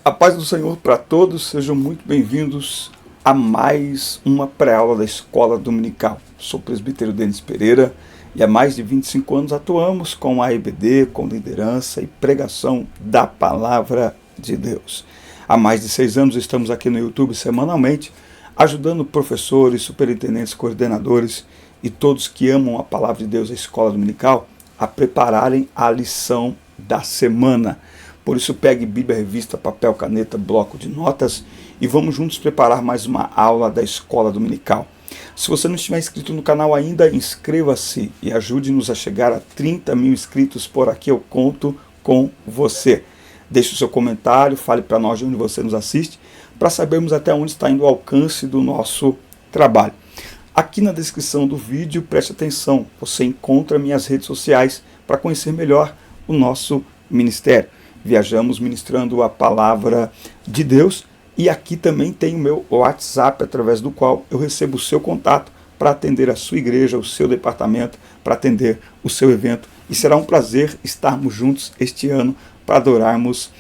A paz do Senhor para todos, sejam muito bem-vindos a mais uma pré-aula da Escola Dominical. Sou o presbítero Denis Pereira e há mais de 25 anos atuamos com a EBD, com liderança e pregação da Palavra de Deus. Há mais de 6 anos estamos aqui no YouTube semanalmente, ajudando professores, superintendentes, coordenadores e todos que amam a Palavra de Deus, a Escola Dominical, a prepararem a lição da semana. Por isso pegue Bíblia, revista, papel, caneta, bloco de notas e vamos juntos preparar mais uma aula da Escola Dominical. Se você não estiver inscrito no canal ainda, inscreva-se e ajude-nos a chegar a 30 mil inscritos. Por aqui eu conto com você. Deixe o seu comentário, fale para nós de onde você nos assiste, para sabermos até onde está indo o alcance do nosso trabalho. Aqui na descrição do vídeo, preste atenção, você encontra minhas redes sociais para conhecer melhor o nosso ministério. Viajamos ministrando a palavra de Deus e aqui também tem o meu WhatsApp, através do qual eu recebo o seu contato para atender a sua igreja, o seu departamento, para atender o seu evento. E será um prazer estarmos juntos este ano para adorarmos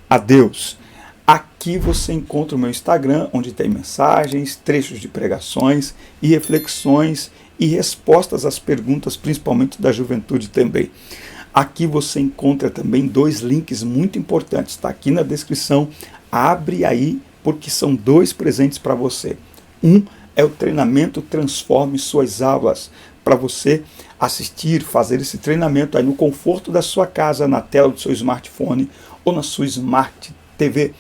a Deus. Aqui você encontra o meu Instagram, onde tem mensagens, trechos de pregações e reflexões e respostas às perguntas, principalmente da juventude também. Aqui você encontra também 2 links muito importantes, está aqui na descrição, abre aí porque são 2 presentes para você. Um é o treinamento Transforme Suas Aulas, para você assistir, fazer esse treinamento aí no conforto da sua casa, na tela do seu smartphone ou na sua Smart TV.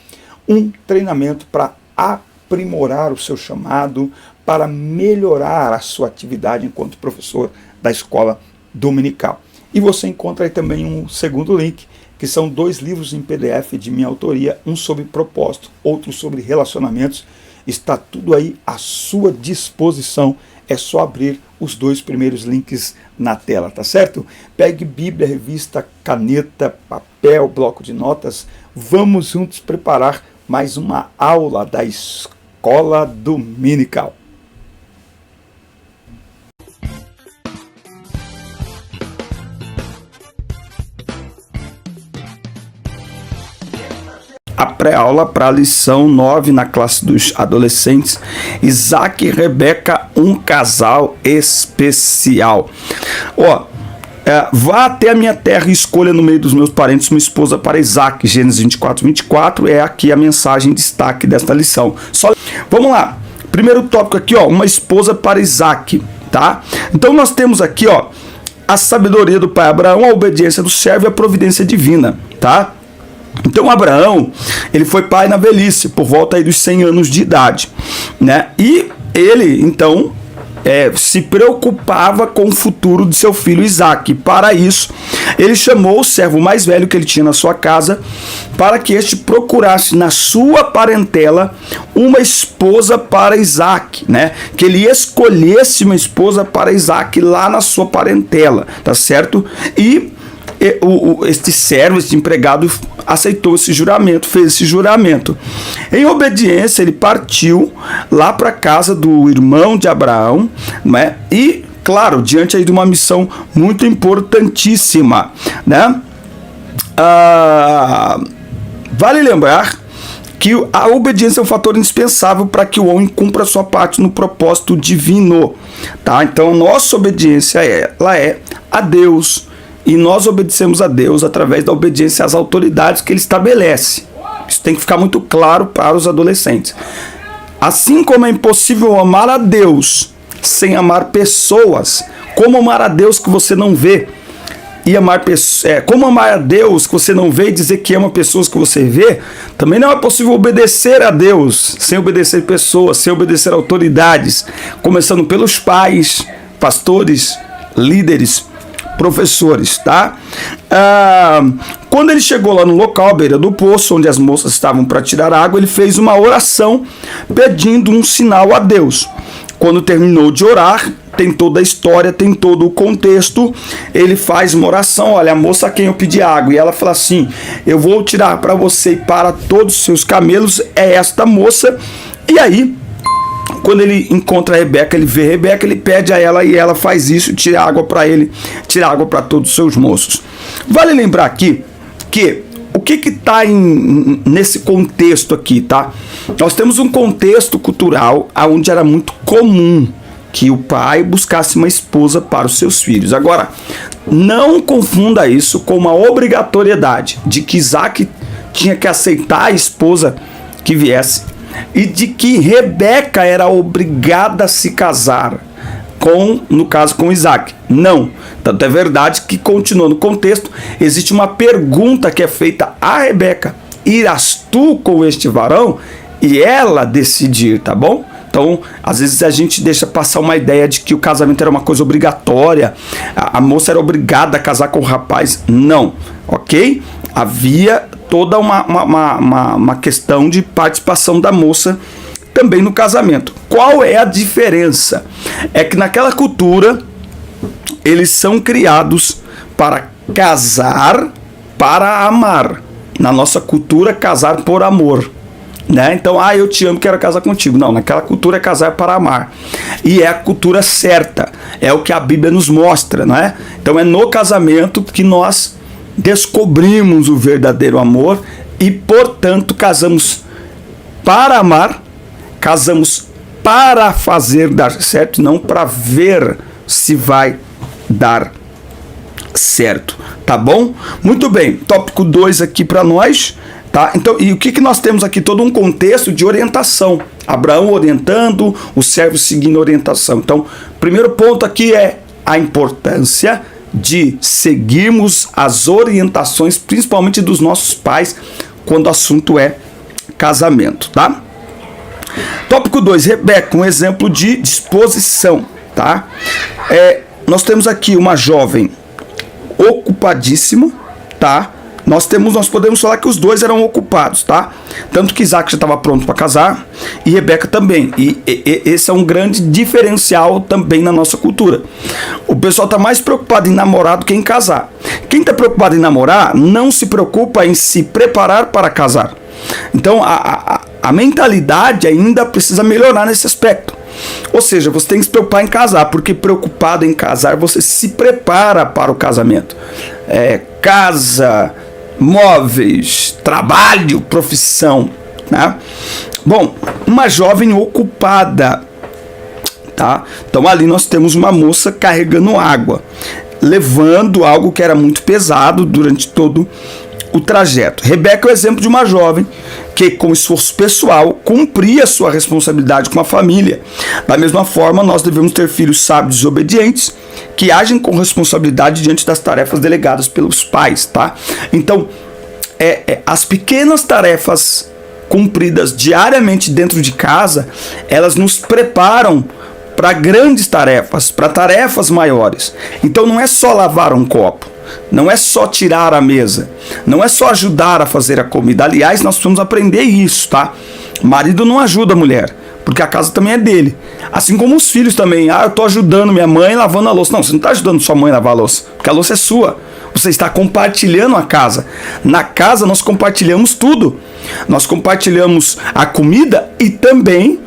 Um treinamento para aprimorar o seu chamado, para melhorar a sua atividade enquanto professor da escola dominical. E você encontra aí também um segundo link, que são 2 livros em PDF de minha autoria, um sobre propósito, outro sobre relacionamentos. Está tudo aí à sua disposição, é só abrir os 2 primeiros links na tela, tá certo? Pegue Bíblia, revista, caneta, papel, bloco de notas. Vamos juntos preparar mais uma aula da Escola Dominical. A pré-aula para a lição 9 na classe dos adolescentes, Isaac e Rebeca, um casal especial. Vá até a minha terra e escolha no meio dos meus parentes uma esposa para Isaac. Gênesis 24, 24 é aqui a mensagem em destaque desta lição. Vamos lá, primeiro tópico aqui, uma esposa para Isaac, tá? Então nós temos aqui, a sabedoria do pai Abraão, a obediência do servo e a providência divina, tá? Então Abraão, ele foi pai na velhice, por volta aí dos 100 anos de idade, né? E ele, então, se preocupava com o futuro de seu filho Isaac. Para isso, ele chamou o servo mais velho que ele tinha na sua casa, para que este procurasse na sua parentela uma esposa para Isaac, né? Que ele escolhesse uma esposa para Isaac lá na sua parentela, tá certo? E este servo, este empregado, aceitou esse juramento, fez esse juramento. Em obediência, ele partiu lá para a casa do irmão de Abraão, né? E, claro, diante aí de uma missão muito importantíssima, né? Vale lembrar que a obediência é um fator indispensável para que o homem cumpra a sua parte no propósito divino, tá? Então, nossa obediência ela é a Deus. E nós obedecemos a Deus através da obediência às autoridades que Ele estabelece. Isso tem que ficar muito claro para os adolescentes. Assim como é impossível amar a Deus sem amar pessoas, como amar a Deus que você não vê e como amar a Deus que você não vê e dizer que ama pessoas que você vê, também não é possível obedecer a Deus sem obedecer pessoas, sem obedecer autoridades, começando pelos pais, pastores, líderes, professores, tá? Quando ele chegou lá no local, à beira do poço, onde as moças estavam para tirar água, ele fez uma oração pedindo um sinal a Deus. Quando terminou de orar, tem toda a história, tem todo o contexto, ele faz uma oração, olha, a moça a quem eu pedi água, e ela fala assim, eu vou tirar para você e para todos os seus camelos, é esta moça, e aí, quando ele encontra a Rebeca, ele vê a Rebeca, ele pede a ela e ela faz isso, tira água para ele, tira água para todos os seus moços. Vale lembrar aqui que o que está nesse contexto aqui, tá? Nós temos um contexto cultural onde era muito comum que o pai buscasse uma esposa para os seus filhos. Agora, não confunda isso com uma obrigatoriedade de que Isaac tinha que aceitar a esposa que viesse e de que Rebeca era obrigada a se casar no caso com Isaac. Não. Tanto é verdade que, continuando no contexto, existe uma pergunta que é feita a Rebeca: irás tu com este varão? E ela decidir, tá bom? Então, às vezes a gente deixa passar uma ideia de que o casamento era uma coisa obrigatória, a moça era obrigada a casar com o rapaz. Não, ok? Havia toda uma questão de participação da moça também no casamento. Qual é a diferença? É que naquela cultura, eles são criados para casar, para amar. Na nossa cultura, casar por amor. Né? Então, eu te amo, quero casar contigo. Não, naquela cultura é casar para amar. E é a cultura certa. É o que a Bíblia nos mostra, não é? Então é no casamento que nós descobrimos o verdadeiro amor e, portanto, casamos para amar, casamos para fazer dar certo, não para ver se vai dar certo. Tá bom? Muito bem. Tópico 2 aqui para nós. Tá? Então, e o que nós temos aqui? Todo um contexto de orientação. Abraão orientando, os servos seguindo a orientação. Então, primeiro ponto aqui é a importância de seguirmos as orientações, principalmente dos nossos pais, quando o assunto é casamento. Tá? Tópico 2, Rebeca, um exemplo de disposição. Tá? Nós temos aqui uma jovem ocupadíssima, tá? Nós podemos falar que os dois eram ocupados, tá? Tanto que Isaac já estava pronto para casar e Rebeca também. E esse é um grande diferencial também na nossa cultura. O pessoal está mais preocupado em namorar do que em casar. Quem está preocupado em namorar não se preocupa em se preparar para casar. Então a mentalidade ainda precisa melhorar nesse aspecto. Ou seja, você tem que se preocupar em casar, porque preocupado em casar você se prepara para o casamento. Casa, móveis, trabalho, profissão, né? Bom, uma jovem ocupada, tá? Então ali nós temos uma moça carregando água, levando algo que era muito pesado durante todo o trajeto. Rebeca é o exemplo de uma jovem que, com esforço pessoal, cumpria sua responsabilidade com a família. Da mesma forma, nós devemos ter filhos sábios e obedientes, que agem com responsabilidade diante das tarefas delegadas pelos pais, tá? Então, as pequenas tarefas cumpridas diariamente dentro de casa, elas nos preparam para grandes tarefas, para tarefas maiores. Então, não é só lavar um copo, não é só tirar a mesa, não é só ajudar a fazer a comida. Aliás, nós precisamos aprender isso, tá? O marido não ajuda a mulher, porque a casa também é dele. Assim como os filhos também. Eu estou ajudando minha mãe lavando a louça. Não, você não está ajudando sua mãe a lavar a louça, porque a louça é sua. Você está compartilhando a casa. Na casa nós compartilhamos tudo. Nós compartilhamos a comida e também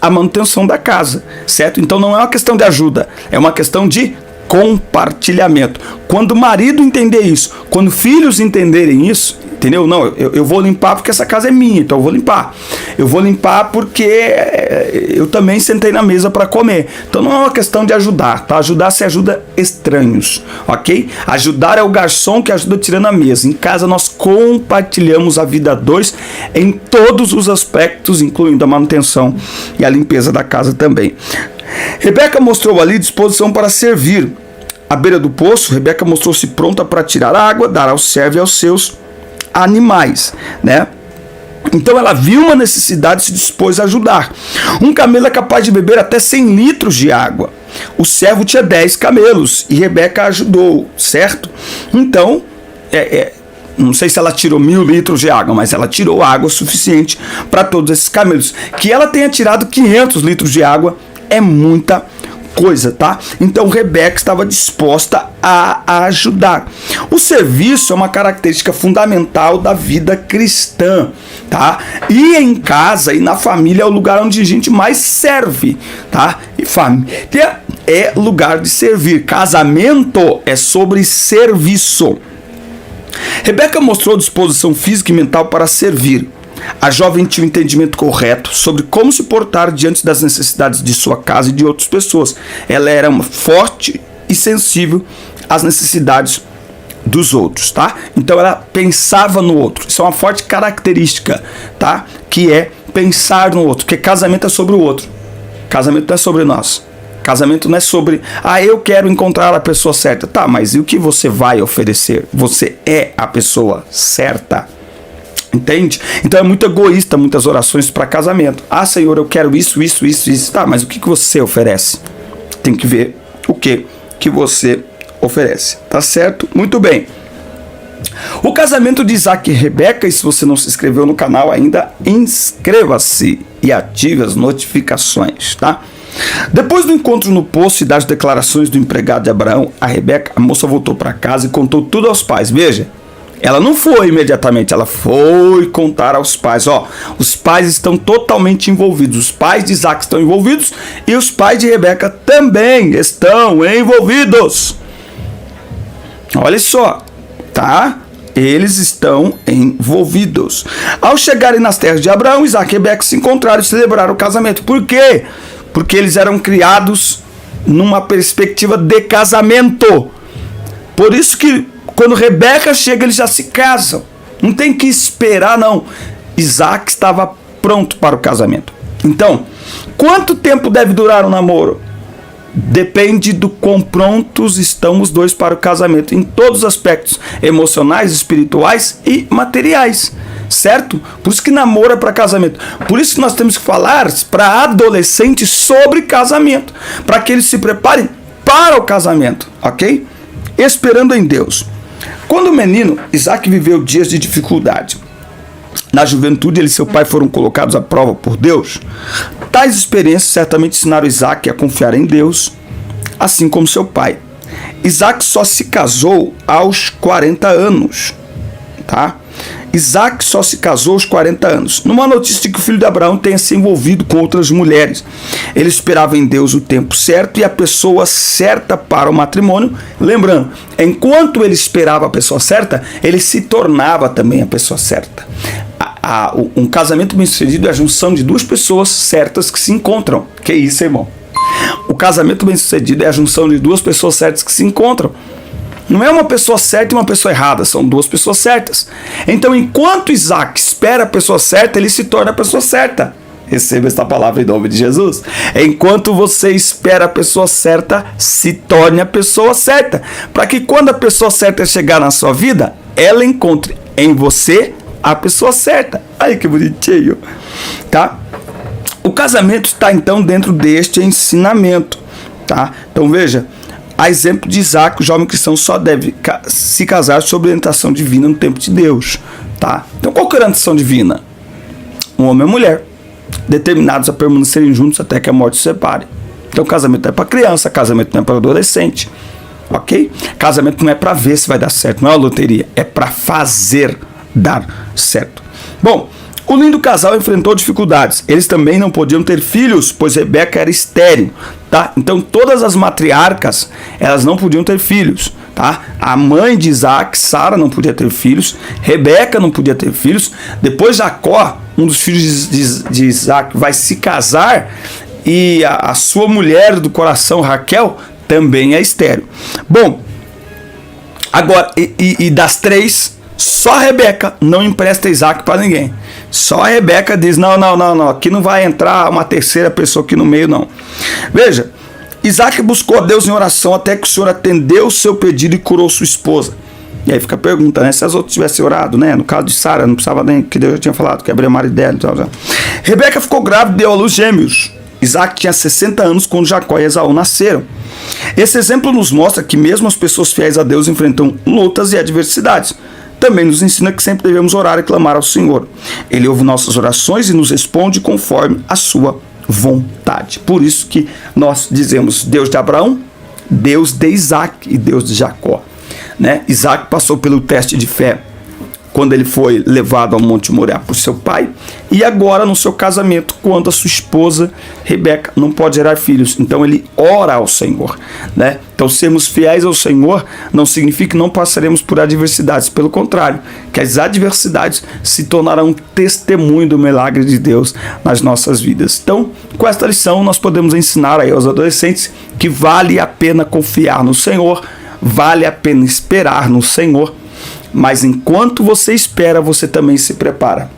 a manutenção da casa, certo? Então não é uma questão de ajuda, é uma questão de compartilhamento. Quando o marido entender isso, quando filhos entenderem isso, entendeu? Não, eu vou limpar porque essa casa é minha, então eu vou limpar. Eu vou limpar porque eu também sentei na mesa para comer. Então não é uma questão de ajudar, tá? Ajudar se ajuda estranhos, ok? Ajudar é o garçom que ajuda tirando a mesa. Em casa nós compartilhamos a vida a dois em todos os aspectos, incluindo a manutenção e a limpeza da casa também. Rebeca mostrou ali disposição para servir. À beira do poço, Rebeca mostrou-se pronta para tirar a água, dar ao servo e aos seus animais, né? Então ela viu uma necessidade e se dispôs a ajudar. Um camelo é capaz de beber até 100 litros de água. O servo tinha 10 camelos e Rebeca ajudou, certo? Então, não sei se ela tirou 1000 litros de água, mas ela tirou água suficiente para todos esses camelos. Que ela tenha tirado 500 litros de água é muita coisa, tá? Então Rebeca estava disposta a ajudar. O serviço é uma característica fundamental da vida cristã, tá? E em casa e na família é o lugar onde a gente mais serve, tá? E família é lugar de servir. Casamento é sobre serviço. Rebeca mostrou disposição física e mental para servir. A jovem tinha um entendimento correto sobre como se portar diante das necessidades de sua casa e de outras pessoas. Ela era forte e sensível às necessidades dos outros, tá? Então ela pensava no outro. Isso é uma forte característica, tá? Que é pensar no outro, porque casamento é sobre o outro. Casamento não é sobre nós. Casamento não é sobre, eu quero encontrar a pessoa certa. Tá, mas e o que você vai oferecer? Você é a pessoa certa. Entende? Então é muito egoísta muitas orações para casamento. Senhor, eu quero isso. Tá, mas o que você oferece? Tem que ver o que você oferece. Tá certo? Muito bem. O casamento de Isaac e Rebeca, e se você não se inscreveu no canal ainda, inscreva-se e ative as notificações, tá? Depois do encontro no poço e das declarações do empregado de Abraão, a moça voltou para casa e contou tudo aos pais. Veja, ela não foi imediatamente, ela foi contar aos pais. Os pais estão totalmente envolvidos. Os pais de Isaac estão envolvidos e os pais de Rebeca também estão envolvidos. Olha só, tá? Eles estão envolvidos. Ao chegarem nas terras de Abraão, Isaac e Rebeca se encontraram e celebraram o casamento. Por quê? Porque eles eram criados numa perspectiva de casamento. Por isso que quando Rebeca chega, eles já se casam. Não tem que esperar, não. Isaac estava pronto para o casamento. Então, quanto tempo deve durar o namoro? Depende do quão prontos estão os dois para o casamento, em todos os aspectos emocionais, espirituais e materiais, certo? Por isso que namoro é para casamento. Por isso que nós temos que falar para adolescentes sobre casamento, para que eles se preparem para o casamento, ok? Esperando em Deus. Quando menino, Isaac viveu dias de dificuldade. Na juventude, ele e seu pai foram colocados à prova por Deus. Tais experiências certamente ensinaram Isaac a confiar em Deus, assim como seu pai. Isaac só se casou aos 40 anos, tá? Isaac só se casou aos 40 anos. Numa notícia de que o filho de Abraão tenha se envolvido com outras mulheres. Ele esperava em Deus o tempo certo e a pessoa certa para o matrimônio. Lembrando, enquanto ele esperava a pessoa certa, ele se tornava também a pessoa certa. Um casamento bem-sucedido é a junção de duas pessoas certas que se encontram. Que isso, irmão? O casamento bem-sucedido é a junção de duas pessoas certas que se encontram. Não é uma pessoa certa e uma pessoa errada, são duas pessoas certas. Então, enquanto Isaac espera a pessoa certa, ele se torna a pessoa certa. Receba esta palavra em nome de Jesus. Enquanto você espera a pessoa certa, se torne a pessoa certa. Para que quando a pessoa certa chegar na sua vida, ela encontre em você a pessoa certa. Ai, que bonitinho. Tá? O casamento está, então, dentro deste ensinamento. Tá? Então, veja. A exemplo de Isaac, o jovem cristão só deve se casar sob orientação divina no tempo de Deus. Tá? Então, qual que é a orientação divina? Um homem e uma mulher, determinados a permanecerem juntos até que a morte os separe. Então, casamento não é para criança, casamento não é para adolescente. Ok? Casamento não é para ver se vai dar certo, não é uma loteria, é para fazer dar certo. Bom, o lindo casal enfrentou dificuldades. Eles também não podiam ter filhos, pois Rebeca era estéril, tá? Então todas as matriarcas, elas não podiam ter filhos, tá? A mãe de Isaac, Sara, não podia ter filhos. Rebeca não podia ter filhos. Depois Jacó, um dos filhos de Isaac, vai se casar e a sua mulher do coração, Raquel, também é estéril. Bom, agora, e das três, só a Rebeca não empresta Isaac para ninguém. Só a Rebeca diz, não, aqui não vai entrar uma terceira pessoa aqui no meio, não. Veja, Isaac buscou a Deus em oração até que o Senhor atendeu o seu pedido e curou sua esposa. E aí fica a pergunta, né? Se as outras tivessem orado, né? No caso de Sara, não precisava nem, que Deus já tinha falado, que abria o marido dela e tal. Rebeca ficou grávida e deu à luz gêmeos. Isaac tinha 60 anos quando Jacó e Esaú nasceram. Esse exemplo nos mostra que mesmo as pessoas fiéis a Deus enfrentam lutas e adversidades. Também nos ensina que sempre devemos orar e clamar ao Senhor. Ele ouve nossas orações e nos responde conforme a sua vontade. Por isso que nós dizemos Deus de Abraão, Deus de Isaac e Deus de Jacó. Né? Isaac passou pelo teste de fé quando ele foi levado ao Monte Moriá por seu pai, e agora no seu casamento, quando a sua esposa Rebeca não pode gerar filhos. Então ele ora ao Senhor, né? Então sermos fiéis ao Senhor não significa que não passaremos por adversidades, pelo contrário, que as adversidades se tornarão testemunho do milagre de Deus nas nossas vidas. Então, com esta lição nós podemos ensinar aí aos adolescentes que vale a pena confiar no Senhor, vale a pena esperar no Senhor, mas enquanto você espera, você também se prepara,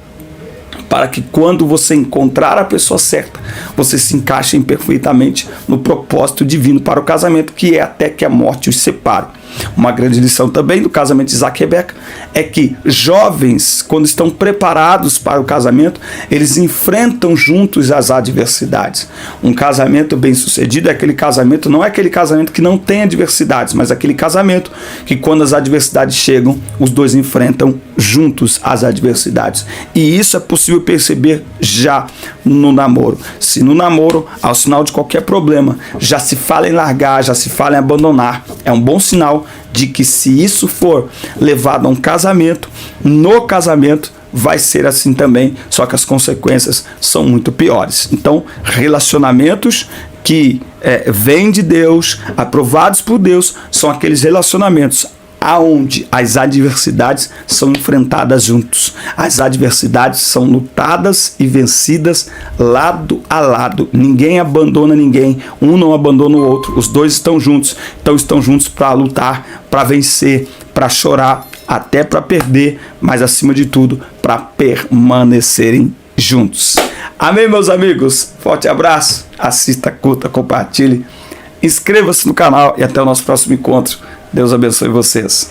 para que quando você encontrar a pessoa certa, você se encaixe perfeitamente no propósito divino para o casamento, que é até que a morte os separe. Uma grande lição também do casamento de Isaac e Rebeca é que jovens, quando estão preparados para o casamento, eles enfrentam juntos as adversidades. Um casamento bem sucedido é aquele casamento, não é aquele casamento que não tem adversidades, mas aquele casamento que quando as adversidades chegam, os dois enfrentam juntos as adversidades. E isso é possível perceber já no namoro. Se no namoro, ao sinal de qualquer problema, já se fala em largar, já se fala em abandonar, é um bom sinal de que se isso for levado a um casamento, no casamento vai ser assim também, só que as consequências são muito piores. Então, relacionamentos que vêm de Deus, aprovados por Deus, são aqueles relacionamentos aonde as adversidades são enfrentadas juntos. As adversidades são lutadas e vencidas lado a lado. Ninguém abandona ninguém, um não abandona o outro, os dois estão juntos. Então estão juntos para lutar, para vencer, para chorar, até para perder, mas acima de tudo, para permanecerem juntos. Amém, meus amigos? Forte abraço, assista, curta, compartilhe, inscreva-se no canal e até o nosso próximo encontro. Deus abençoe vocês.